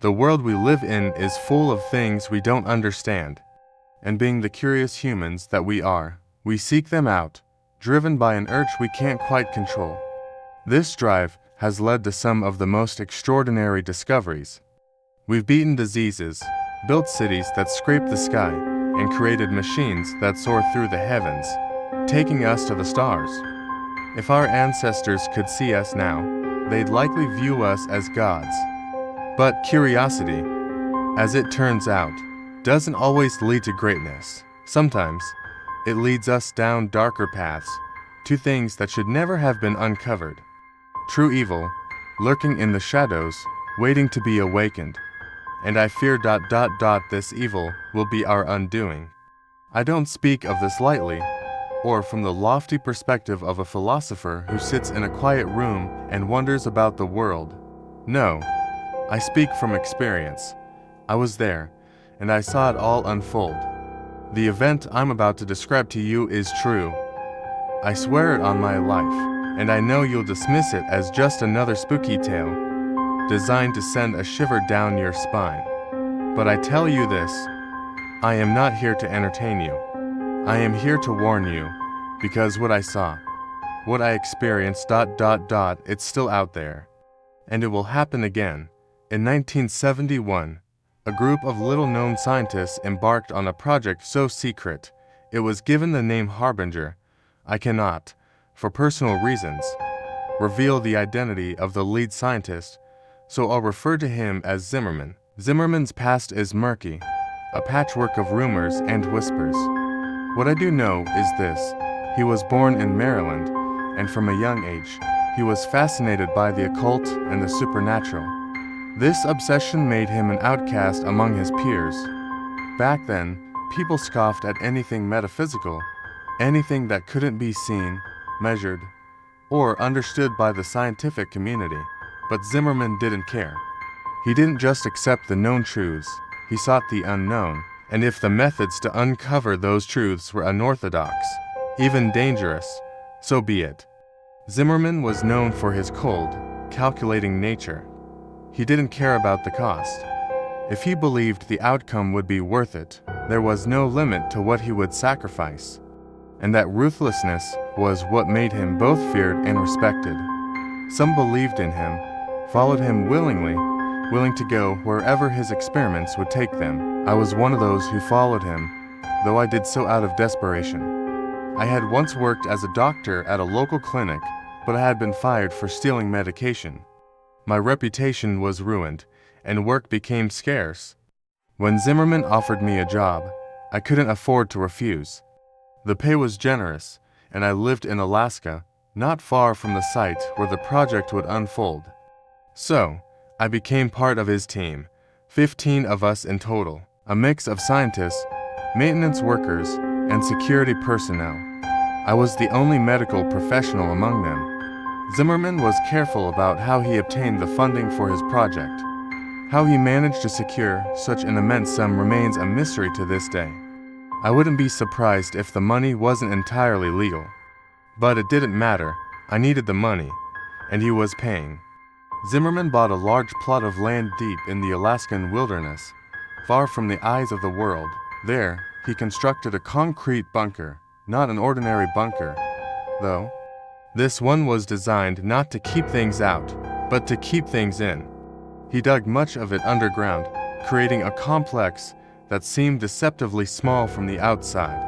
The world we live in is full of things we don't understand. And being the curious humans that we are, we seek them out, driven by an urge we can't quite control. This drive has led to some of the most extraordinary discoveries. We've beaten diseases, built cities that scrape the sky, and created machines that soar through the heavens, taking us to the stars. If our ancestors could see us now, they'd likely view us as gods. But curiosity, as it turns out, doesn't always lead to greatness. Sometimes, it leads us down darker paths, to things that should never have been uncovered. True evil, lurking in the shadows, waiting to be awakened. And I fear this evil will be our undoing. I don't speak of this lightly, or from the lofty perspective of a philosopher who sits in a quiet room and wonders about the world. No, I speak from experience. I was there, and I saw it all unfold. The event I'm about to describe to you is true. I swear it on my life, and I know you'll dismiss it as just another spooky tale, designed to send a shiver down your spine. But I tell you this, I am not here to entertain you. I am here to warn you, because what I saw, what I experienced, it's still out there. And it will happen again. In 1971, a group of little-known scientists embarked on a project so secret, it was given the name Harbinger. I cannot, for personal reasons, reveal the identity of the lead scientist, so I'll refer to him as Zimmerman. Zimmerman's past is murky, a patchwork of rumors and whispers. What I do know is this: he was born in Maryland, and from a young age, he was fascinated by the occult and the supernatural. This obsession made him an outcast among his peers. Back then, people scoffed at anything metaphysical, anything that couldn't be seen, measured, or understood by the scientific community. But Zimmerman didn't care. He didn't just accept the known truths, he sought the unknown, and if the methods to uncover those truths were unorthodox, even dangerous, so be it. Zimmerman was known for his cold, calculating nature. He didn't care about the cost. If he believed the outcome would be worth it, there was no limit to what he would sacrifice. And that ruthlessness was what made him both feared and respected. Some believed in him, followed him willingly, willing to go wherever his experiments would take them. I was one of those who followed him, though I did so out of desperation. I had once worked as a doctor at a local clinic, but I had been fired for stealing medication. My reputation was ruined, and work became scarce. When Zimmerman offered me a job, I couldn't afford to refuse. The pay was generous, and I lived in Alaska, not far from the site where the project would unfold. So, I became part of his team, 15 of us in total, a mix of scientists, maintenance workers, and security personnel. I was the only medical professional among them. Zimmerman was careful about how he obtained the funding for his project. How he managed to secure such an immense sum remains a mystery to this day. I wouldn't be surprised if the money wasn't entirely legal. But it didn't matter. I needed the money, and he was paying. Zimmerman bought a large plot of land deep in the Alaskan wilderness, far from the eyes of the world. There, he constructed a concrete bunker, not an ordinary bunker, though. This one was designed not to keep things out, but to keep things in. He dug much of it underground, creating a complex that seemed deceptively small from the outside.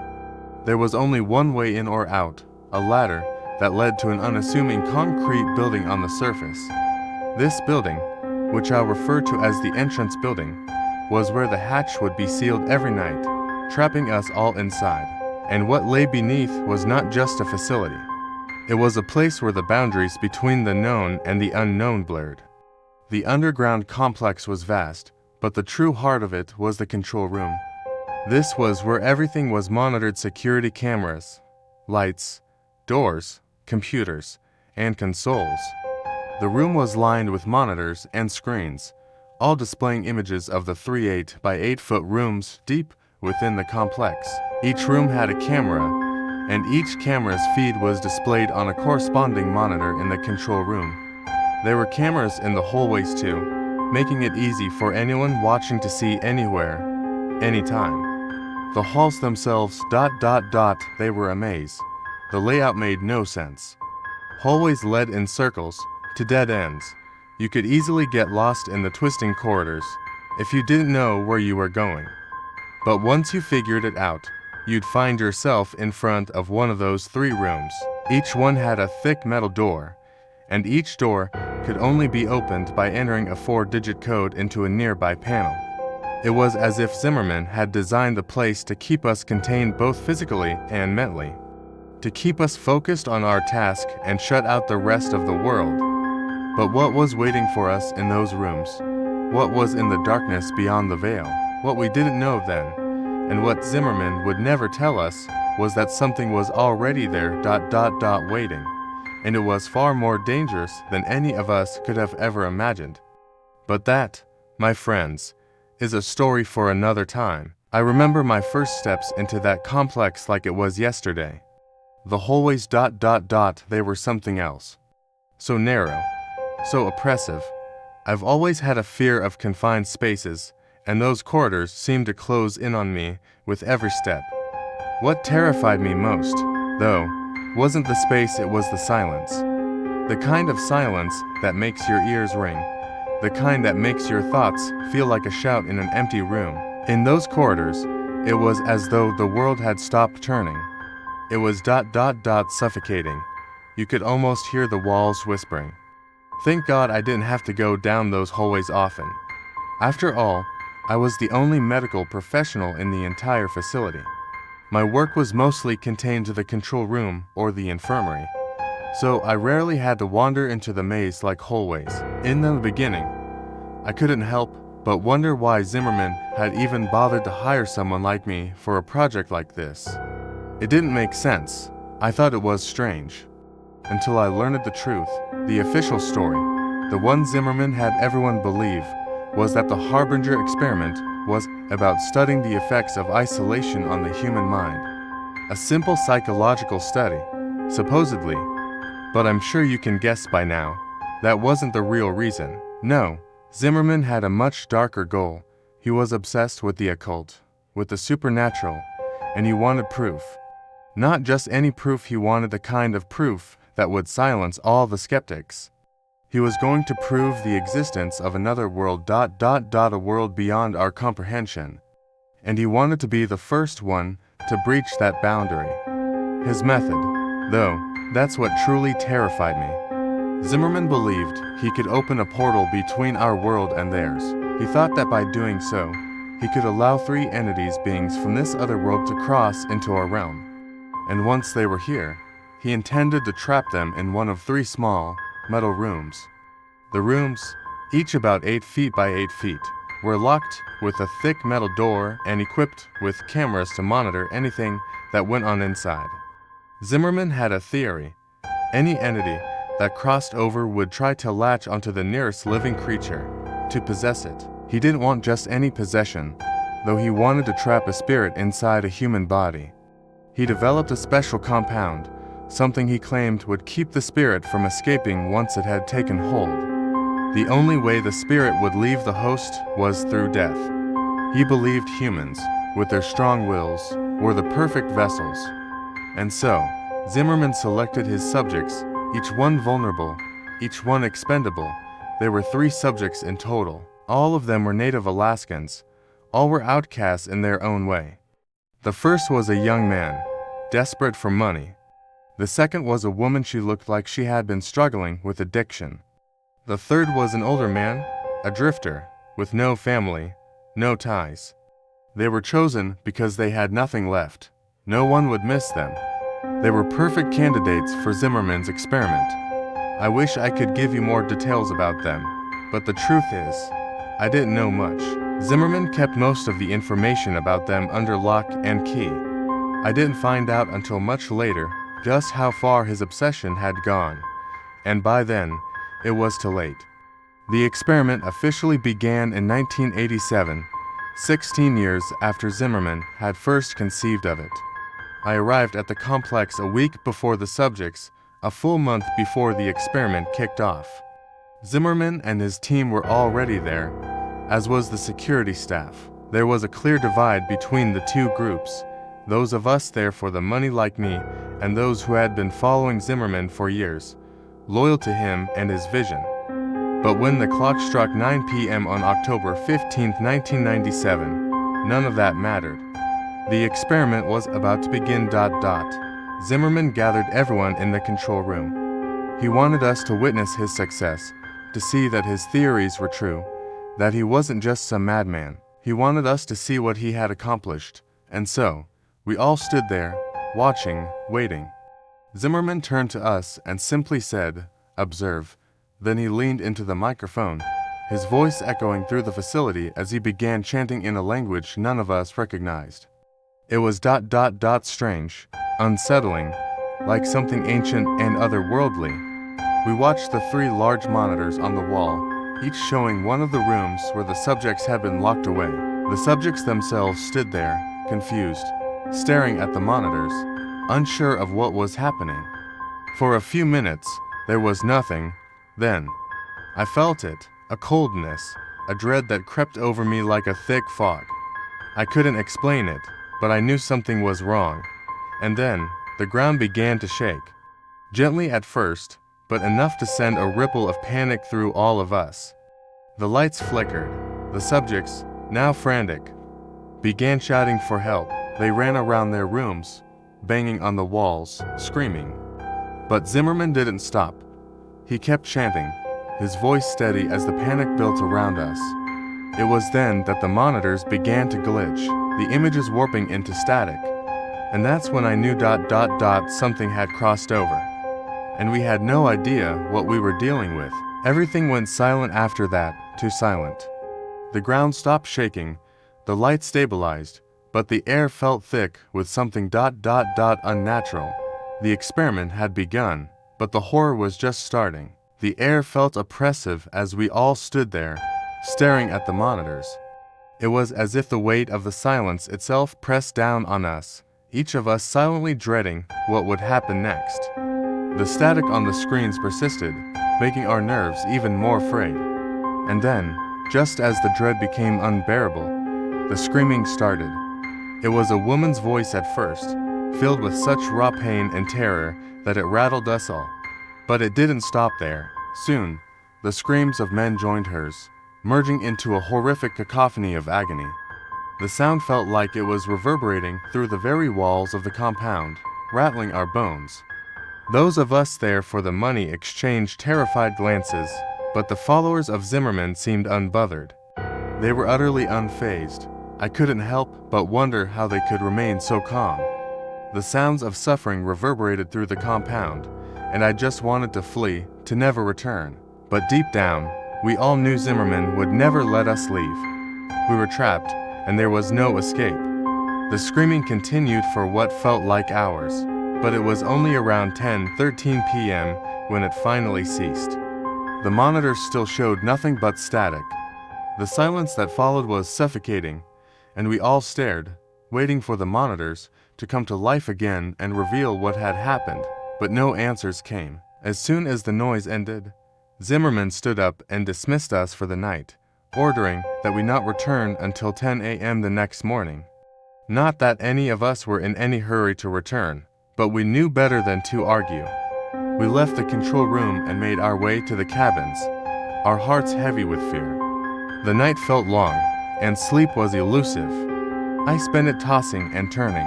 There was only one way in or out, a ladder that led to an unassuming concrete building on the surface. This building, which I'll refer to as the entrance building, was where the hatch would be sealed every night, trapping us all inside. And what lay beneath was not just a facility. It was a place where the boundaries between the known and the unknown blurred. The underground complex was vast, but the true heart of it was the control room. This was where everything was monitored: security cameras, lights, doors, computers, and consoles. The room was lined with monitors and screens, all displaying images of the 3 8 by 8 foot rooms deep within the complex. Each room had a camera, and each camera's feed was displayed on a corresponding monitor in the control room. There were cameras in the hallways too, making it easy for anyone watching to see anywhere, anytime. The halls themselves, they were a maze. The layout made no sense. Hallways led in circles, to dead ends. You could easily get lost in the twisting corridors, if you didn't know where you were going. But once you figured it out, you'd find yourself in front of one of those 3 rooms. Each one had a thick metal door, and each door could only be opened by entering a 4-digit code into a nearby panel. It was as if Zimmerman had designed the place to keep us contained both physically and mentally, to keep us focused on our task and shut out the rest of the world. But what was waiting for us in those rooms? What was in the darkness beyond the veil? What we didn't know then, and what Zimmerman would never tell us, was that something was already there, waiting, and it was far more dangerous than any of us could have ever imagined. But that, my friends, is a story for another time. I remember my first steps into that complex like it was yesterday. The hallways, they were something else. So narrow, so oppressive. I've always had a fear of confined spaces, and those corridors seemed to close in on me with every step. What terrified me most, though, wasn't the space, it was the silence. The kind of silence that makes your ears ring. The kind that makes your thoughts feel like a shout in an empty room. In those corridors, it was as though the world had stopped turning. It was suffocating. You could almost hear the walls whispering. Thank God I didn't have to go down those hallways often. After all, I was the only medical professional in the entire facility. My work was mostly contained to the control room or the infirmary, so I rarely had to wander into the maze like hallways. In the beginning, I couldn't help but wonder why Zimmerman had even bothered to hire someone like me for a project like this. It didn't make sense. I thought it was strange. Until I learned the truth. The official story, the one Zimmerman had everyone believe, was that the Harbinger experiment was about studying the effects of isolation on the human mind. A simple psychological study, supposedly. But I'm sure you can guess by now, that wasn't the real reason. No, Zimmerman had a much darker goal. He was obsessed with the occult, with the supernatural, and he wanted proof. Not just any proof, he wanted the kind of proof that would silence all the skeptics. He was going to prove the existence of another world, a world beyond our comprehension. And he wanted to be the first one to breach that boundary. His method, though, that's what truly terrified me. Zimmerman believed he could open a portal between our world and theirs. He thought that by doing so, he could allow 3 entities, beings from this other world, to cross into our realm. And once they were here, he intended to trap them in one of 3 small, metal rooms. The rooms, each about 8 feet by 8 feet, were locked with a thick metal door and equipped with cameras to monitor anything that went on inside. Zimmerman had a theory. Any entity that crossed over would try to latch onto the nearest living creature, to possess it. He didn't want just any possession, though he wanted to trap a spirit inside a human body. He developed a special compound, something he claimed would keep the spirit from escaping once it had taken hold. The only way the spirit would leave the host was through death. He believed humans, with their strong wills, were the perfect vessels. And so, Zimmerman selected his subjects, each one vulnerable, each one expendable. There were 3 subjects in total. All of them were native Alaskans. All were outcasts in their own way. The first was a young man, desperate for money. The second was a woman. She looked like she had been struggling with addiction. The third was an older man, a drifter, with no family, no ties. They were chosen because they had nothing left. No one would miss them. They were perfect candidates for Zimmerman's experiment. I wish I could give you more details about them, but the truth is, I didn't know much. Zimmerman kept most of the information about them under lock and key. I didn't find out until much later just how far his obsession had gone, and by then, it was too late. The experiment officially began in 1987, 16 years after Zimmerman had first conceived of it. I arrived at the complex a week before the subjects, a full month before the experiment kicked off. Zimmerman and his team were already there, as was the security staff. There was a clear divide between the two groups, those of us there for the money like me, and those who had been following Zimmerman for years, loyal to him and his vision. But when the clock struck 9 p.m. on October 15, 1997, none of that mattered. The experiment was about to begin. Zimmerman gathered everyone in the control room. He wanted us to witness his success, to see that his theories were true, that he wasn't just some madman. He wanted us to see what he had accomplished, and so, we all stood there, watching, waiting. Zimmerman turned to us and simply said, "Observe." Then he leaned into the microphone, his voice echoing through the facility as he began chanting in a language none of us recognized. It was strange, unsettling, like something ancient and otherworldly. We watched the 3 large monitors on the wall, each showing one of the rooms where the subjects had been locked away. The subjects themselves stood there, confused, staring at the monitors, unsure of what was happening. For a few minutes, there was nothing. Then, I felt it, a coldness, a dread that crept over me like a thick fog. I couldn't explain it, but I knew something was wrong. And then, the ground began to shake. Gently at first, but enough to send a ripple of panic through all of us. The lights flickered. The subjects, now frantic, began shouting for help. They ran around their rooms, banging on the walls, screaming. But Zimmerman didn't stop. He kept chanting, his voice steady as the panic built around us. It was then that the monitors began to glitch, the images warping into static. And that's when I knew something had crossed over. And we had no idea what we were dealing with. Everything went silent after that, too silent. The ground stopped shaking, the lights stabilized, but the air felt thick with something unnatural. The experiment had begun, but the horror was just starting. The air felt oppressive as we all stood there, staring at the monitors. It was as if the weight of the silence itself pressed down on us, each of us silently dreading what would happen next. The static on the screens persisted, making our nerves even more frayed. And then, just as the dread became unbearable, the screaming started. It was a woman's voice at first, filled with such raw pain and terror that it rattled us all. But it didn't stop there. Soon, the screams of men joined hers, merging into a horrific cacophony of agony. The sound felt like it was reverberating through the very walls of the compound, rattling our bones. Those of us there for the money exchanged terrified glances, but the followers of Zimmerman seemed unbothered. They were utterly unfazed. I couldn't help but wonder how they could remain so calm. The sounds of suffering reverberated through the compound, and I just wanted to flee, to never return. But deep down, we all knew Zimmerman would never let us leave. We were trapped, and there was no escape. The screaming continued for what felt like hours, but it was only around 10:13 p.m. when it finally ceased. The monitors still showed nothing but static. The silence that followed was suffocating, and we all stared, waiting for the monitors to come to life again and reveal what had happened, but no answers came. As soon as the noise ended, Zimmerman stood up and dismissed us for the night, ordering that we not return until 10 a.m. the next morning. Not that any of us were in any hurry to return, but we knew better than to argue. We left the control room and made our way to the cabins, our hearts heavy with fear. The night felt long, and sleep was elusive. I spent it tossing and turning,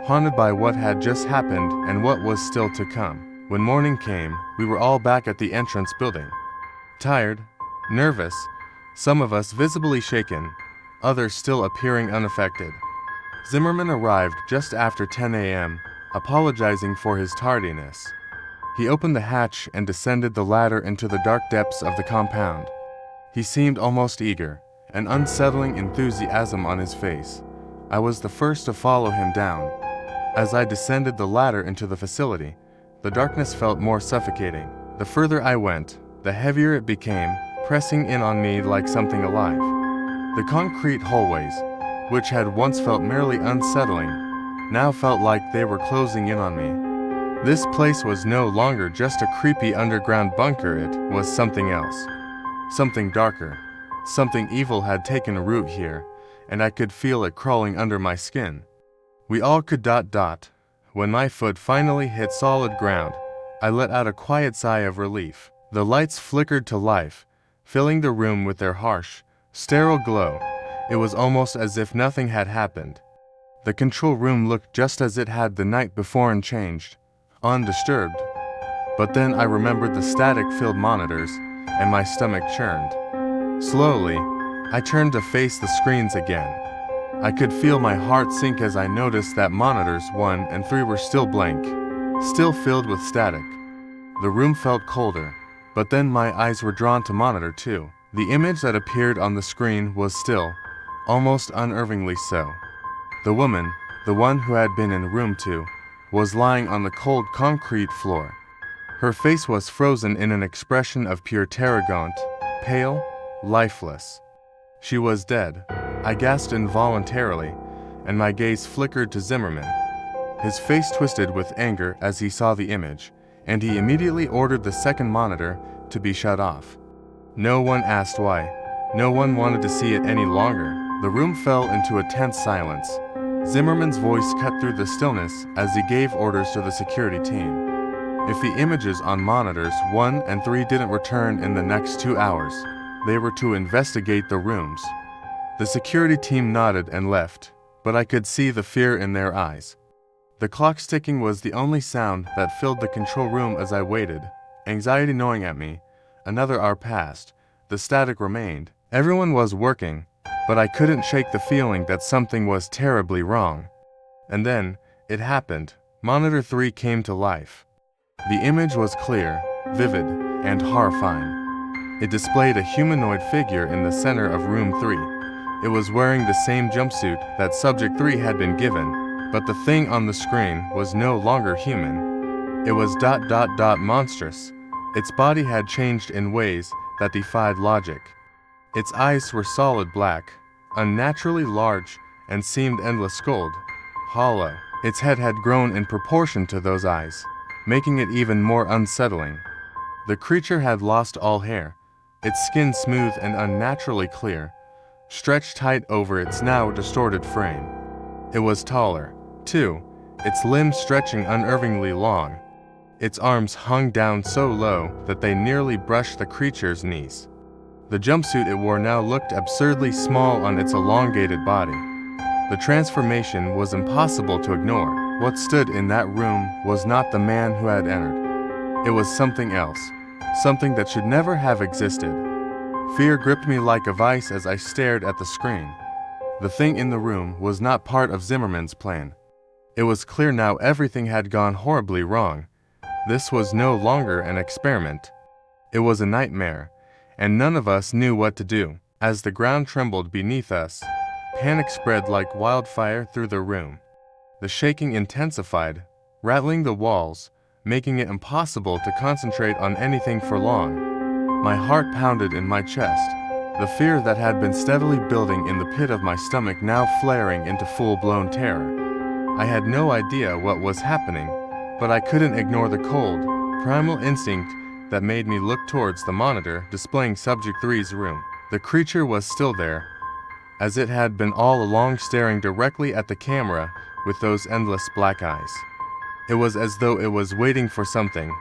haunted by what had just happened and what was still to come. When morning came, we were all back at the entrance building. Tired, nervous, some of us visibly shaken, others still appearing unaffected. Zimmerman arrived just after 10 a.m., apologizing for his tardiness. He opened the hatch and descended the ladder into the dark depths of the compound. He seemed almost eager, an unsettling enthusiasm on his face. I was the first to follow him down. As I descended the ladder into the facility, the darkness felt more suffocating. The further I went, the heavier it became, pressing in on me like something alive. The concrete hallways, which had once felt merely unsettling, now felt like they were closing in on me. This place was no longer just a creepy underground bunker, it was something else. Something darker. Something evil had taken root here, and I could feel it crawling under my skin. We all could ... When my foot finally hit solid ground, I let out a quiet sigh of relief. The lights flickered to life, filling the room with their harsh, sterile glow. It was almost as if nothing had happened. The control room looked just as it had the night before, unchanged, undisturbed. But then I remembered the static-filled monitors, and my stomach churned. Slowly, I turned to face the screens again. I could feel my heart sink as I noticed that monitors 1 and 3 were still blank, still filled with static. The room felt colder, but then my eyes were drawn to monitor 2. The image that appeared on the screen was still, almost unnervingly so. The woman, the one who had been in room 2, was lying on the cold concrete floor. Her face was frozen in an expression of pure terror, gaunt, pale, lifeless. She was dead. I gasped involuntarily, and my gaze flickered to Zimmerman. His face twisted with anger as he saw the image, and he immediately ordered the second monitor to be shut off. No one asked why. No one wanted to see it any longer. The room fell into a tense silence. Zimmerman's voice cut through the stillness as he gave orders to the security team. If the images on monitors 1 and 3 didn't return in the next 2 hours, they were to investigate the rooms. The security team nodded and left, but I could see the fear in their eyes. The clock's ticking was the only sound that filled the control room as I waited, anxiety gnawing at me. Another hour passed. The static remained. Everyone was working, but I couldn't shake the feeling that something was terribly wrong. And then, it happened. Monitor 3 came to life. The image was clear, vivid, and horrifying. It displayed a humanoid figure in the center of room 3. It was wearing the same jumpsuit that Subject 3 had been given, but the thing on the screen was no longer human. It was ... monstrous. Its body had changed in ways that defied logic. Its eyes were solid black, unnaturally large, and seemed endless gold, hollow. Its head had grown in proportion to those eyes, making it even more unsettling. The creature had lost all hair, its skin smooth and unnaturally clear, stretched tight over its now distorted frame. It was taller, too, its limbs stretching unnervingly long. Its arms hung down so low that they nearly brushed the creature's knees. The jumpsuit it wore now looked absurdly small on its elongated body. The transformation was impossible to ignore. What stood in that room was not the man who had entered. It was something else, something that should never have existed. Fear gripped me like a vice as I stared at the screen. The thing in the room was not part of Zimmerman's plan. It was clear now everything had gone horribly wrong. This was no longer an experiment. It was a nightmare, and none of us knew what to do. As the ground trembled beneath us, panic spread like wildfire through the room. The shaking intensified, rattling the walls, making it impossible to concentrate on anything for long. My heart pounded in my chest, the fear that had been steadily building in the pit of my stomach now flaring into full-blown terror. I had no idea what was happening, but I couldn't ignore the cold, primal instinct that made me look towards the monitor displaying Subject 3's room. The creature was still there, as it had been all along, staring directly at the camera with those endless black eyes. It was as though it was waiting for something,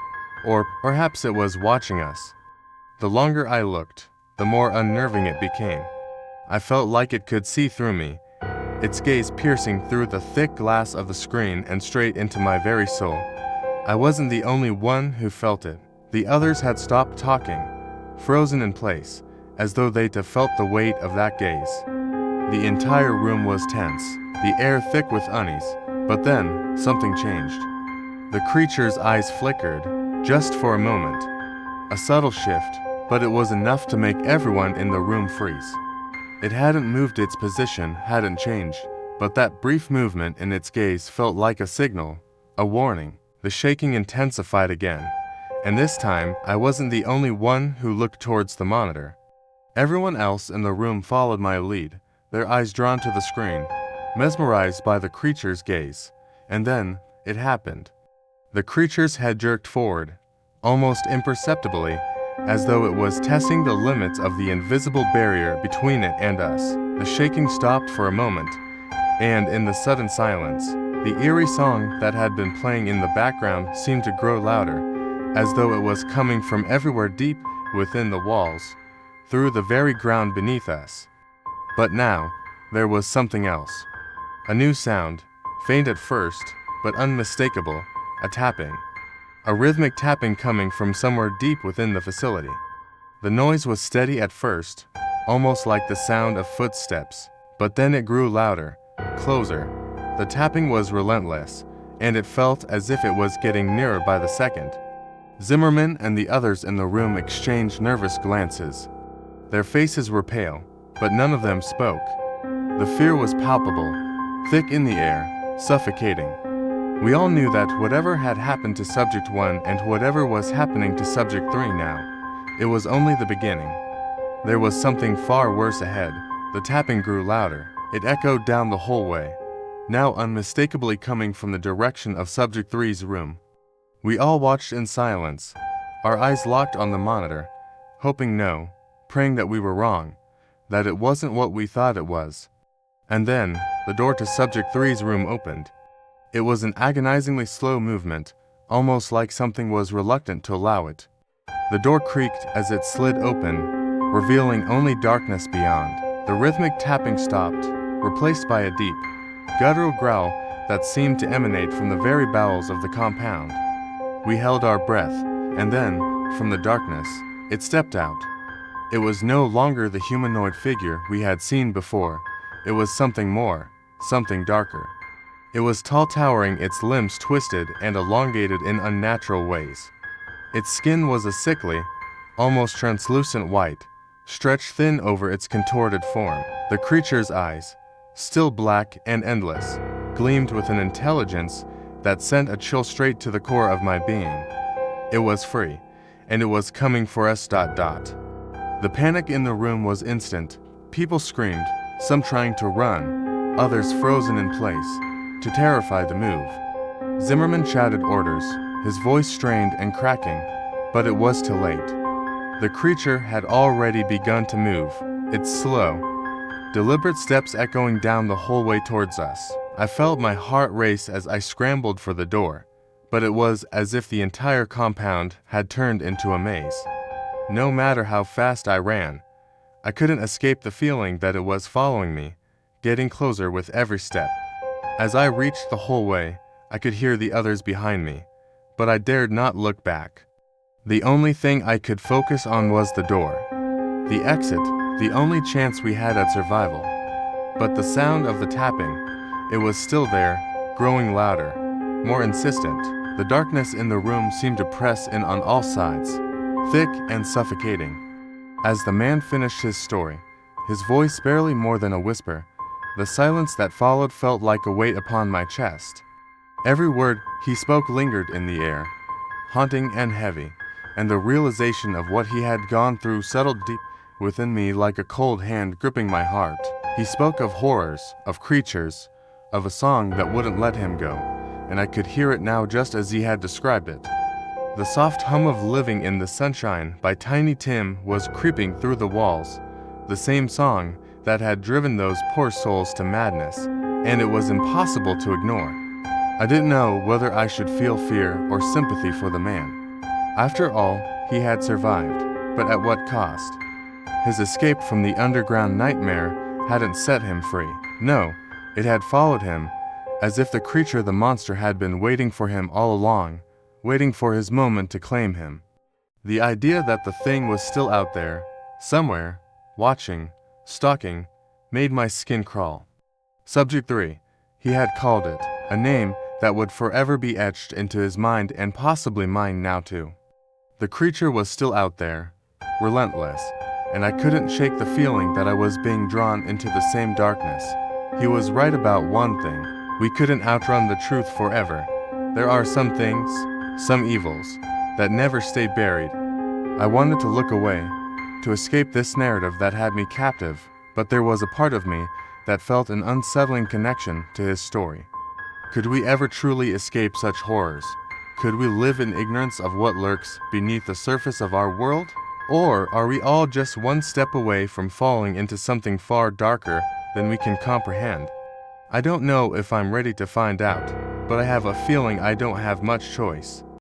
or perhaps it was watching us. The longer I looked, the more unnerving it became. I felt like it could see through me, its gaze piercing through the thick glass of the screen and straight into my very soul. I wasn't the only one who felt it. The others had stopped talking, frozen in place, as though they'd have felt the weight of that gaze. The entire room was tense, the air thick with unease, but then something changed. The creature's eyes flickered, just for a moment. A subtle shift, but it was enough to make everyone in the room freeze. It hadn't moved, its position hadn't changed, but that brief movement in its gaze felt like a signal, a warning. The shaking intensified again, and this time I wasn't the only one who looked towards the monitor. Everyone else in the room followed my lead, their eyes drawn to the screen, mesmerized by the creature's gaze. And then, it happened. The creature's head jerked forward, almost imperceptibly, as though it was testing the limits of the invisible barrier between it and us. The shaking stopped for a moment, and in the sudden silence, the eerie song that had been playing in the background seemed to grow louder, as though it was coming from everywhere deep within the walls, through the very ground beneath us. But now, there was something else. A new sound, faint at first, but unmistakable, a tapping. A rhythmic tapping coming from somewhere deep within the facility. The noise was steady at first, almost like the sound of footsteps, but then it grew louder, closer. The tapping was relentless, and it felt as if it was getting nearer by the second. Zimmerman and the others in the room exchanged nervous glances. Their faces were pale, but none of them spoke. The fear was palpable, thick in the air, suffocating. We all knew that whatever had happened to Subject 1 and whatever was happening to Subject 3 now, it was only the beginning. There was something far worse ahead. The tapping grew louder. It echoed down the hallway, now unmistakably coming from the direction of Subject 3's room. We all watched in silence, our eyes locked on the monitor, hoping praying that we were wrong, that it wasn't what we thought it was. And then, the door to Subject 3's room opened. It was an agonizingly slow movement, almost like something was reluctant to allow it. The door creaked as it slid open, revealing only darkness beyond. The rhythmic tapping stopped, replaced by a deep, guttural growl that seemed to emanate from the very bowels of the compound. We held our breath, and then, from the darkness, it stepped out. It was no longer the humanoid figure we had seen before. It was something more, something darker. It was tall, towering, its limbs twisted and elongated in unnatural ways. Its skin was a sickly, almost translucent white, stretched thin over its contorted form. The creature's eyes, still black and endless, gleamed with an intelligence that sent a chill straight to the core of my being. It was free, and it was coming for us. The panic in the room was instant. People screamed, some trying to run, others frozen in place, to terrify the move. Zimmerman shouted orders, his voice strained and cracking, but it was too late. The creature had already begun to move, its slow, deliberate steps echoing down the hallway towards us. I felt my heart race as I scrambled for the door, but it was as if the entire compound had turned into a maze. No matter how fast I ran, I couldn't escape the feeling that it was following me, getting closer with every step. As I reached the hallway, I could hear the others behind me, but I dared not look back. The only thing I could focus on was the door. The exit, the only chance we had at survival. But the sound of the tapping, it was still there, growing louder, more insistent. The darkness in the room seemed to press in on all sides, thick and suffocating. As the man finished his story, his voice barely more than a whisper, the silence that followed felt like a weight upon my chest. Every word he spoke lingered in the air, haunting and heavy, and the realization of what he had gone through settled deep within me like a cold hand gripping my heart. He spoke of horrors, of creatures, of a song that wouldn't let him go, and I could hear it now just as he had described it. The soft hum of Living in the Sunshine by Tiny Tim was creeping through the walls, the same song that had driven those poor souls to madness, and it was impossible to ignore. I didn't know whether I should feel fear or sympathy for the man. After all, he had survived, but at what cost? His escape from the underground nightmare hadn't set him free. No, it had followed him, as if the creature, the monster, had been waiting for him all along, waiting for his moment to claim him. The idea that the thing was still out there, somewhere, watching, stalking, made my skin crawl. Subject 3, he had called it, a name that would forever be etched into his mind and possibly mine now too. The creature was still out there, relentless, and I couldn't shake the feeling that I was being drawn into the same darkness. He was right about one thing. We couldn't outrun the truth forever. There are some things, some evils, that never stay buried. I wanted to look away, to escape this narrative that had me captive, but there was a part of me that felt an unsettling connection to his story. Could we ever truly escape such horrors? Could we live in ignorance of what lurks beneath the surface of our world? Or are we all just one step away from falling into something far darker than we can comprehend? I don't know if I'm ready to find out, but I have a feeling I don't have much choice.